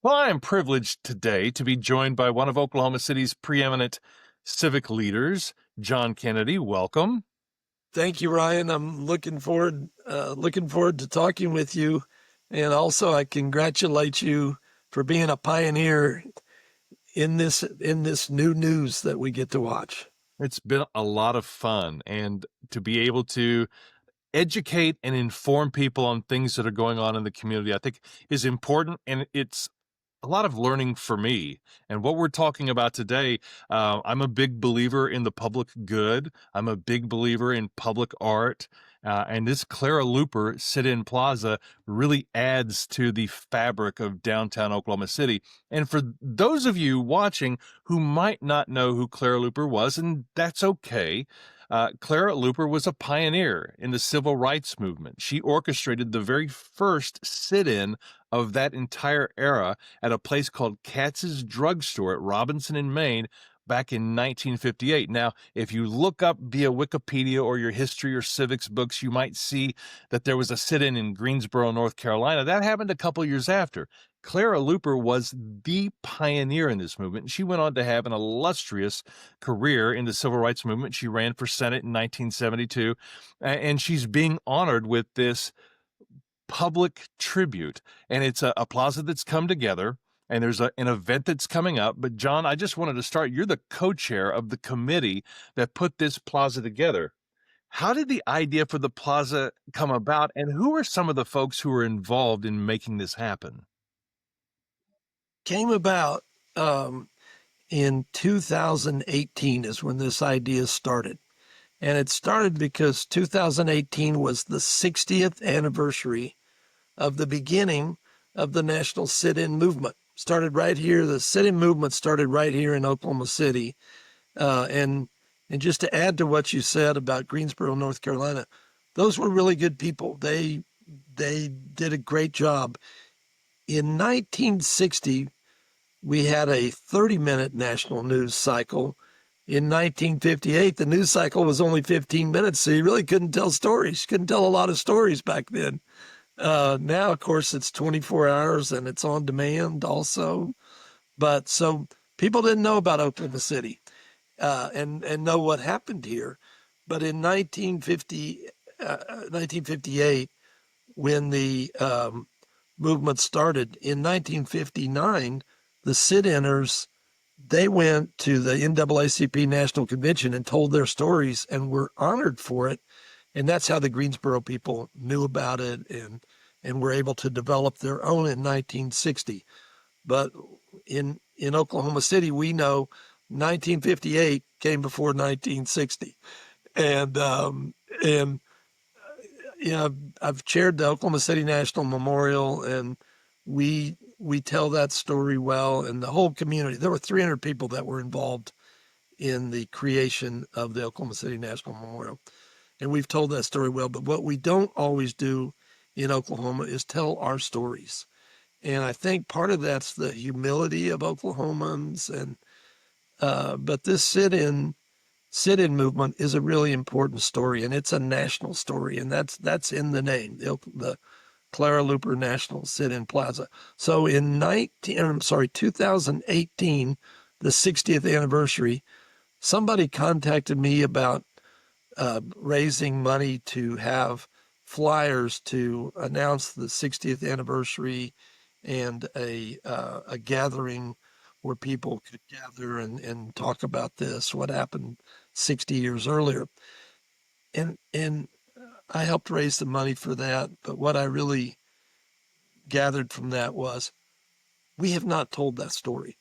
Well, I am privileged today to be joined by one of Oklahoma City's preeminent civic leaders, John Kennedy. Welcome. Thank you, Ryan. I'm looking forward to talking with you, and also I congratulate you for being a pioneer in this new news that we get to watch. It's been a lot of fun, and to be able to educate and inform people on things that are going on in the community, I think is important, and it's a lot of learning for me. And what we're talking about today, I'm a big believer in the public good. I'm a big believer in public art. And this Clara Luper sit-in plaza really adds to the fabric of downtown Oklahoma City. And for those of you watching who might not know who Clara Luper was, and that's okay, Clara Luper was a pioneer in the civil rights movement. She orchestrated the very first sit-in of that entire era at a place called Katz's Drugstore at Robinson in Maine back in 1958. Now, if you look up via Wikipedia or your history or civics books, you might see that there was a sit-in in Greensboro, North Carolina. That happened a couple years after. Clara Luper was the pioneer in this movement. She went on to have an illustrious career in the civil rights movement. She ran for Senate in 1972, and she's being honored with this public tribute. And it's a plaza that's come together, and there's an event that's coming up. But John, I just wanted to start. You're the co-chair of the committee that put this plaza together. How did the idea for the plaza come about, and who are some of the folks who were involved in making this happen? Came about in 2018 is when this idea started. And it started because 2018 was the 60th anniversary of the beginning of the national sit-in movement. Started right here. The sit-in movement started right here in Oklahoma City. And just to add to what you said about Greensboro, North Carolina, those were really good people. They did a great job. In 1960, we had a 30-minute national news cycle. In 1958, the news cycle was only 15 minutes, so you really couldn't tell stories. Couldn't tell a lot of stories back then. Now, of course, it's 24 hours and it's on demand also. But so people didn't know about Oklahoma City and know what happened here. But in 1958, when the movement started, in 1959, the sit-inners, they went to the NAACP National Convention and told their stories and were honored for it. And that's how the Greensboro people knew about it and were able to develop their own in 1960. But in Oklahoma City, we know 1958 came before 1960. And I've chaired the Oklahoma City National Memorial, and we tell that story well, and the whole community. There were 300 people that were involved in the creation of the Oklahoma City National Memorial. And we've told that story well, but what we don't always do in Oklahoma is tell our stories. And I think part of that's the humility of Oklahomans. And but this sit-in movement is a really important story, and it's a national story, and that's in the name, the Clara Luper National Sit-in Plaza. So in 2018, the 60th anniversary, somebody contacted me about raising money to have flyers to announce the 60th anniversary and a gathering where people could gather and talk about this, what happened 60 years earlier. And I helped raise the money for that. But what I really gathered from that was we have not told that story.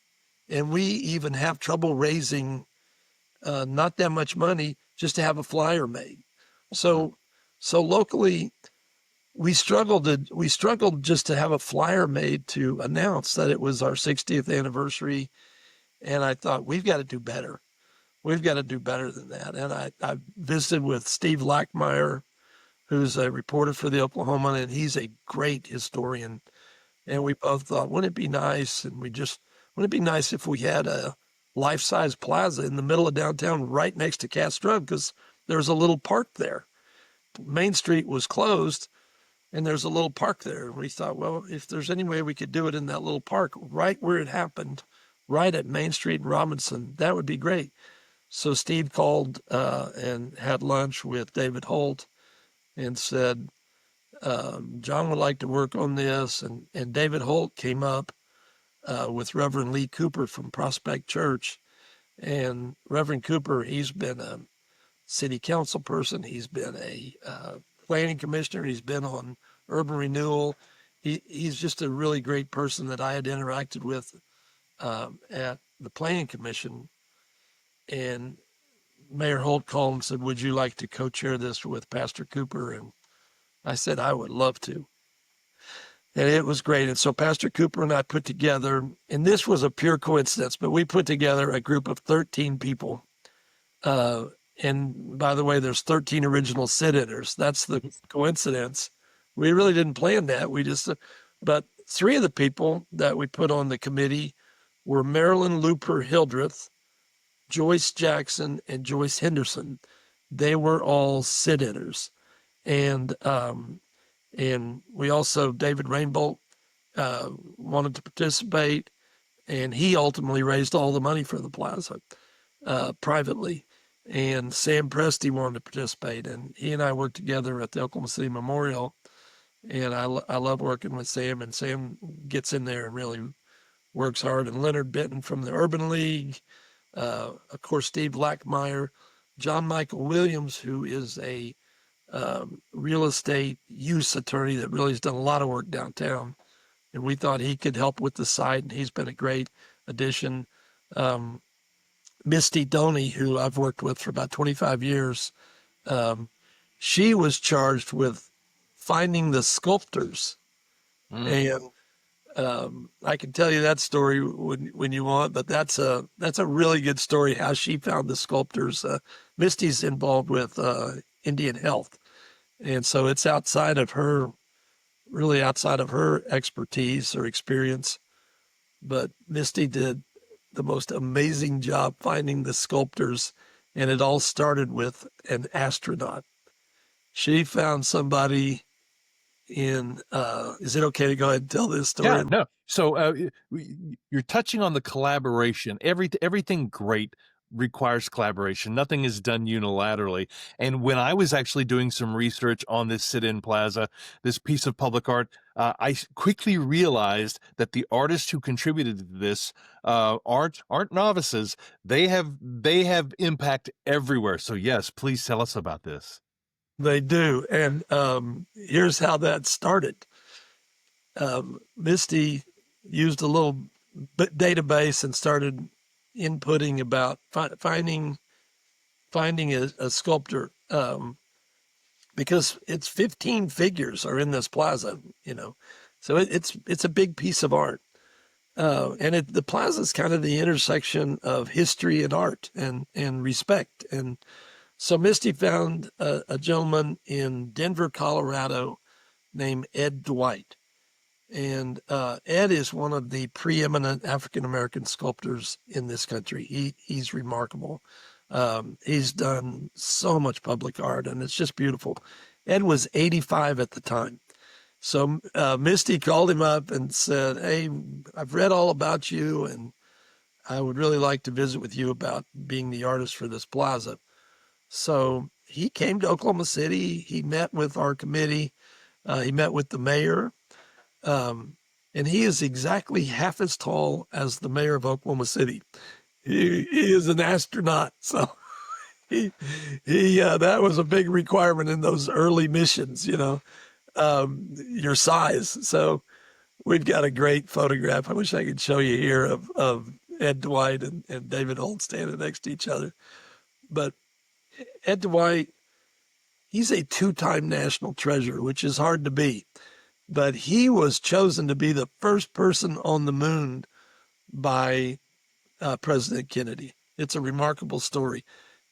And we even have trouble raising not that much money just to have a flyer made. So locally, we struggled just to have a flyer made to announce that it was our 60th anniversary. And I thought, we've got to do better. We've got to do better than that. And I visited with Steve Lackmeyer, who's a reporter for the Oklahoma, and he's a great historian. And we both thought, wouldn't it be nice? And wouldn't it be nice if we had a life-size plaza in the middle of downtown right next to Katz Drug, because there's a little park there. Main Street was closed, and there's a little park there. And we thought, well, if there's any way we could do it in that little park right where it happened, right at Main Street and Robinson, that would be great. So Steve called and had lunch with David Holt and said, John would like to work on this. And David Holt came up with Reverend Lee Cooper from Prospect Church. And Reverend Cooper, he's been a city council person. He's been a planning commissioner. He's been on urban renewal. He's just a really great person that I had interacted with at the planning commission. And Mayor Holt called and said, would you like to co-chair this with Pastor Cooper? And I said, I would love to. And it was great. And so Pastor Cooper and I put together, and this was a pure coincidence, but we put together a group of 13 people. And by the way, there's 13 original sit-inners. That's the coincidence. We really didn't plan that. But three of the people that we put on the committee were Marilyn Luper Hildreth, Joyce Jackson, and Joyce Henderson. They were all sit-inners. And we also, David Rainbolt wanted to participate, and he ultimately raised all the money for the plaza privately. And Sam Presti wanted to participate, and he and I worked together at the Oklahoma City Memorial, and I love working with Sam, and Sam gets in there and really works hard. And Leonard Benton from the Urban League, of course, Steve Lackmeyer, John Michael Williams, who is a real estate use attorney that really has done a lot of work downtown. And we thought he could help with the site, and he's been a great addition. Misty Doney, who I've worked with for about 25 years, she was charged with finding the sculptors. And I can tell you that story when you want, but that's a really good story, how she found the sculptors. Misty's involved with Indian Health. And so it's really outside of her expertise or experience. But Misty did the most amazing job finding the sculptors. And it all started with an astronaut. She found somebody is it okay to go ahead and tell this story? Yeah, no. So you're touching on the collaboration. Everything great requires collaboration. Nothing is done unilaterally. And when I was actually doing some research on this sit-in plaza, this piece of public art, I quickly realized that the artists who contributed to this aren't novices. They have impact everywhere. So yes, please tell us about this. They do. And here's how that started. Misty used a little database and started inputting about finding a sculptor, because it's 15 figures are in this plaza, so it's a big piece of art. And the plaza is kind of the intersection of history and art and respect. And so Misty found a gentleman in Denver, Colorado named Ed Dwight. And Ed is one of the preeminent African-American sculptors in this country. He's remarkable. He's done so much public art, and it's just beautiful. Ed was 85 at the time. So Misty called him up and said, hey, I've read all about you, and I would really like to visit with you about being the artist for this plaza. So he came to Oklahoma City. He met with our committee. He met with the mayor. And he is exactly half as tall as the mayor of Oklahoma City. He is an astronaut. So that was a big requirement in those early missions, your size. So we've got a great photograph. I wish I could show you here of Ed Dwight and David Holt standing next to each other. But Ed Dwight, he's a two-time national treasure, which is hard to be. But he was chosen to be the first person on the moon by President Kennedy. It's a remarkable story.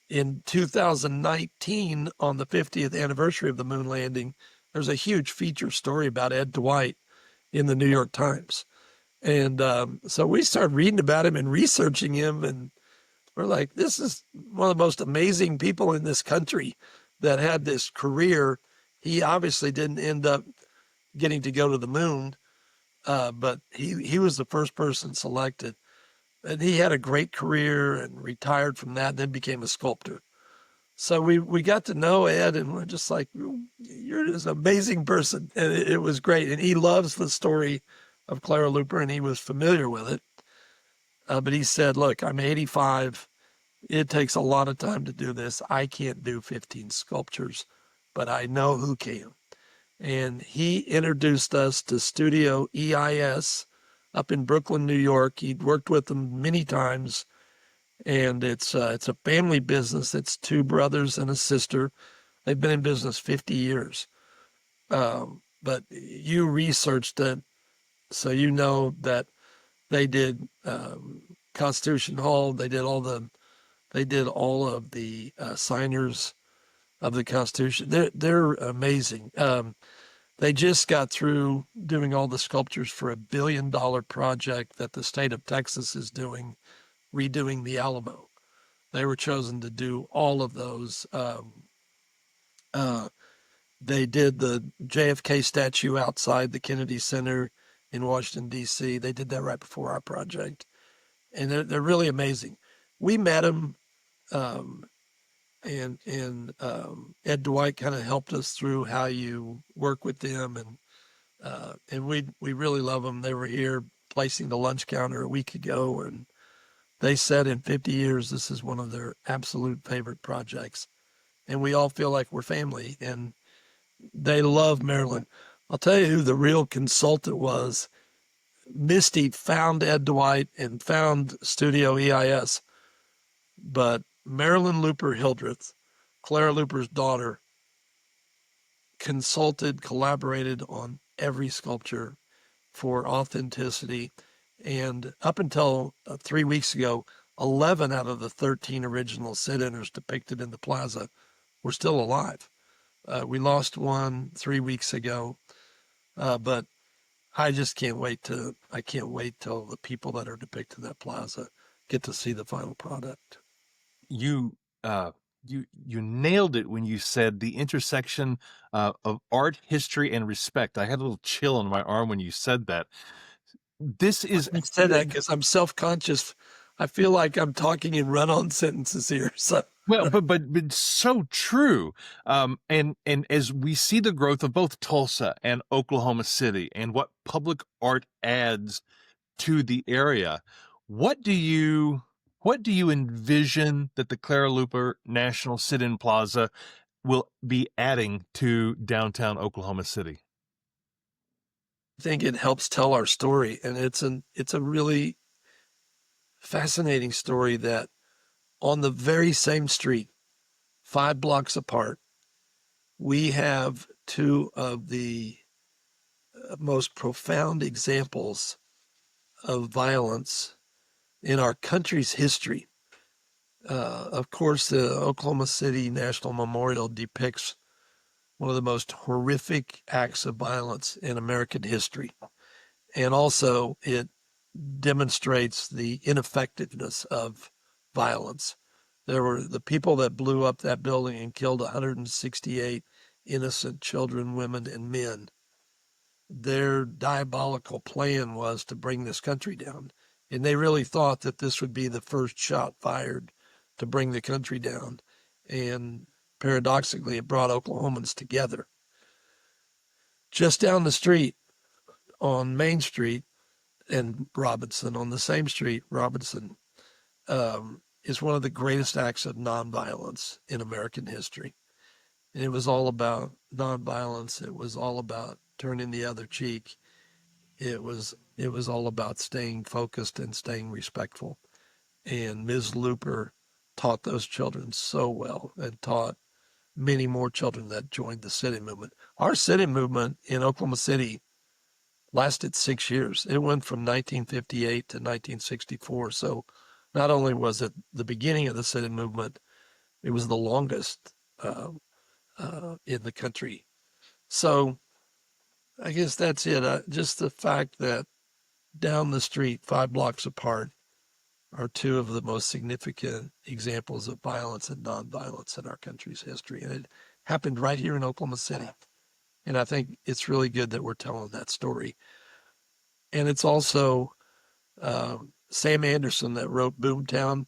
In 2019, on the 50th anniversary of the moon landing, there's a huge feature story about Ed Dwight in the New York Times. And so we started reading about him and researching him, and we're like, this is one of the most amazing people in this country that had this career. He obviously didn't end up getting to go to the moon, but he was the first person selected. And he had a great career and retired from that, and then became a sculptor. So we got to know Ed, and we're just like, you're this amazing person. And it was great. And he loves the story of Clara Luper, and he was familiar with it. But he said, look, I'm 85. It takes a lot of time to do this. I can't do 15 sculptures, but I know who can. And he introduced us to Studio EIS up in Brooklyn, New York. He'd worked with them many times, and it's a family business. It's two brothers and a sister. They've been in business 50 years. But you researched it, so you know that they did Constitution Hall. They did all of the signers of the Constitution. They're amazing. They just got through doing all the sculptures for $1 billion project that the state of Texas is doing, redoing the Alamo. They were chosen to do all of those. They did the JFK statue outside the Kennedy Center in Washington, D.C. They did that right before our project. And they're really amazing. We met them, and Ed Dwight kind of helped us through how you work with them, and we really love them. They were here placing the lunch counter a week ago, and they said in 50 years this is one of their absolute favorite projects, and we all feel like we're family, and they love Maryland. I'll tell you who the real consultant was. Misty found Ed Dwight and found Studio EIS, but Marilyn Luper Hildreth, Clara Luper's daughter, collaborated on every sculpture for authenticity. And up until 3 weeks ago, 11 out of the 13 original sit-inners depicted in the Plaza were still alive. We lost one 3 weeks ago, but I just can't wait till the people that are depicted in that Plaza get to see the final product. You nailed it when you said the intersection of art, history, and respect. I had a little chill on my arm when you said that. This is I said that because I'm self-conscious. I feel like I'm talking in run-on sentences here. So well, but so true. And as we see the growth of both Tulsa and Oklahoma City, and what public art adds to the area, what do you envision that the Clara Luper National Sit-In Plaza will be adding to downtown Oklahoma City? I think it helps tell our story, and it's a really fascinating story that on the very same street, 5 blocks apart, we have two of the most profound examples of violence in our country's history. Of course, the Oklahoma City National Memorial depicts one of the most horrific acts of violence in American history. And also it demonstrates the ineffectiveness of violence. There were the people that blew up that building and killed 168 innocent children, women, and men. Their diabolical plan was to bring this country down. And they really thought that this would be the first shot fired to bring the country down. And paradoxically, it brought Oklahomans together. Just down the street on Main Street and Robinson, on the same street, Robinson, is one of the greatest acts of nonviolence in American history. And it was all about nonviolence. It was all about turning the other cheek. It was all about staying focused and staying respectful. And Ms. Luper taught those children so well, and taught many more children that joined the sit-in movement. Our sit-in movement in Oklahoma City lasted 6 years. It went from 1958 to 1964. So not only was it the beginning of the sit-in movement, it was the longest in the country. So I guess that's it. Just the fact that down the street, 5 blocks apart, are two of the most significant examples of violence and nonviolence in our country's history. And it happened right here in Oklahoma City. And I think it's really good that we're telling that story. And it's also Sam Anderson that wrote Boomtown.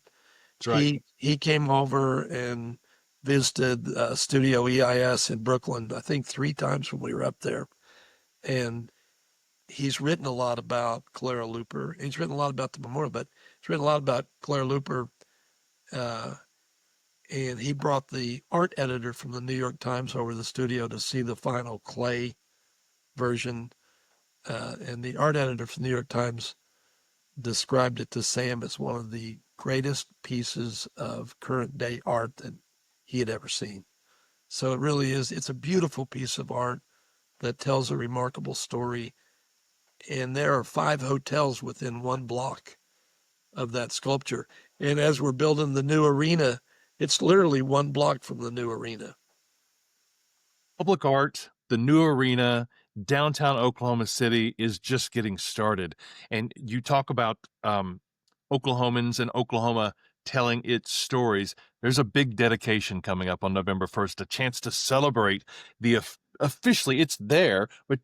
That's right. He came over and visited Studio EIS in Brooklyn, I think 3 times when we were up there. And he's written a lot about Clara Luper. He's written a lot about the memorial, but he's written a lot about Clara Luper. And he brought the art editor from the New York Times over to the studio to see the final clay version. And the art editor from the New York Times described it to Sam as one of the greatest pieces of current day art that he had ever seen. So it really is, it's a beautiful piece of art that tells a remarkable story. And there are 5 hotels within 1 block of that sculpture. And as we're building the new arena, it's literally 1 block from the new arena. Public art, the new arena, downtown Oklahoma City is just getting started. And you talk about Oklahomans and Oklahoma telling its stories. There's a big dedication coming up on November 1st, a chance to celebrate officially, it's there, but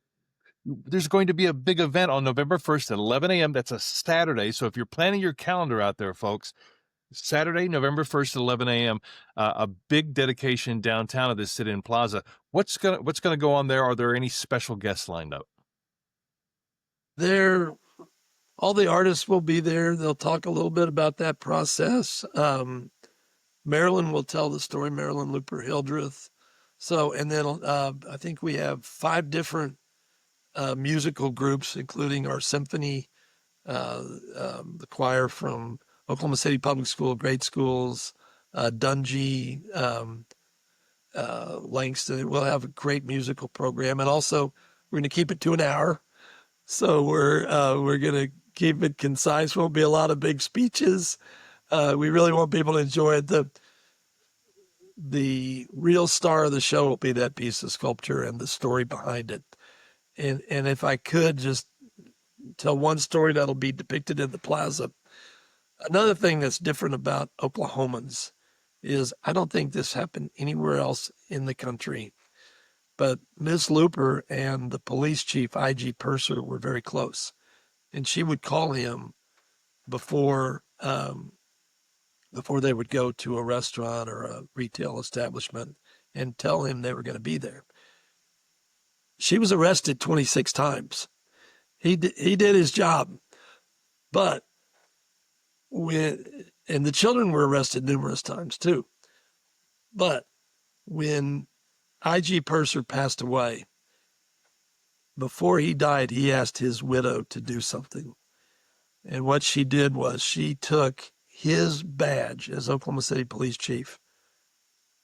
there's going to be a big event on November 1st at 11 a.m. That's a Saturday. So if you're planning your calendar out there, folks, Saturday, November 1st at 11 a.m., a big dedication downtown of this sit-in Plaza. What's gonna go on there? Are there any special guests lined up? All the artists will be there. They'll talk a little bit about that process. Marilyn will tell the story, Marilyn Luper Hildreth. So, and then I think we have 5 different musical groups, including our symphony, the choir from Oklahoma City Public School, grade schools, Dungy, Langston. We'll have a great musical program, and also we're going to keep it to an hour. So we're going to keep it concise. Won't be a lot of big speeches. We really want people to enjoy it. The real star of the show will be that piece of sculpture and the story behind it. And if I could just tell one story that'll be depicted in the plaza. Another thing that's different about Oklahomans is I don't think this happened anywhere else in the country, but Miss Luper and the police chief, I.G. Purser, were very close. And she would call him before they would go to a restaurant or a retail establishment and tell him they were going to be there. She was arrested 26 times. He did his job, but and the children were arrested numerous times too. But when I.G. Purser passed away, before he died, he asked his widow to do something. And what she did was she took his badge as Oklahoma City Police Chief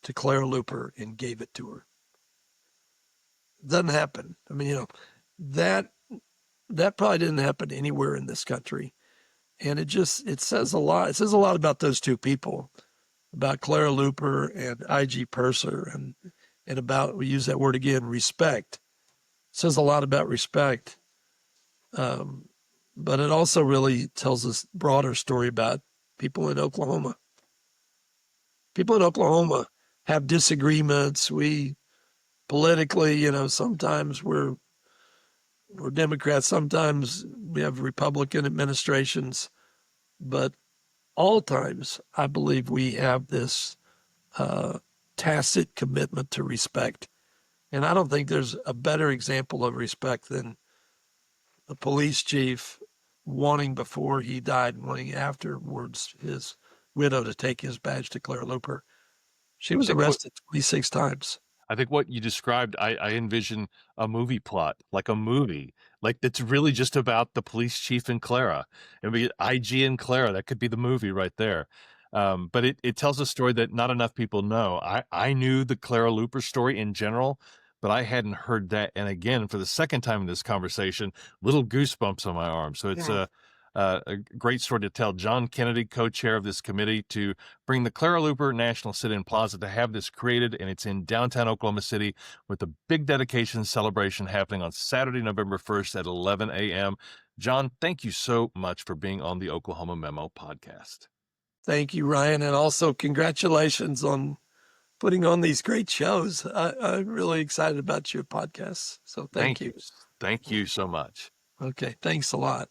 to Clara Luper and gave it to her. Doesn't happen. I mean, that probably didn't happen anywhere in this country. And it says a lot. It says a lot about those 2 people, about Clara Luper and I.G. Purser, and about, we use that word again, respect. It says a lot about respect. But it also really tells us a broader story about people in Oklahoma. People in Oklahoma have disagreements. We politically, sometimes we're Democrats, sometimes we have Republican administrations, but all times I believe we have this tacit commitment to respect. And I don't think there's a better example of respect than the police chief wanting before he died, wanting afterwards his widow to take his badge to Clara Luper. She was arrested 26 times. I think what you described, I envision a movie plot, like a movie, like that's really just about the police chief and Clara. And we IG and Clara, that could be the movie right there. But it tells a story that not enough people know. I knew the Clara Luper story in general, but I hadn't heard that. And again, for the second time in this conversation, little goosebumps on my arm. So it's a great story to tell. John Kennedy, co-chair of this committee, to bring the Clara Luper National Sit-In Plaza, to have this created, and it's in downtown Oklahoma City with a big dedication celebration happening on Saturday, November 1st at 11 a.m. John, thank you so much for being on the Oklahoma Memo Podcast. Thank you, Ryan, and also congratulations on putting on these great shows. I'm really excited about your podcast. So thank you. Thank you so much. Okay. Thanks a lot.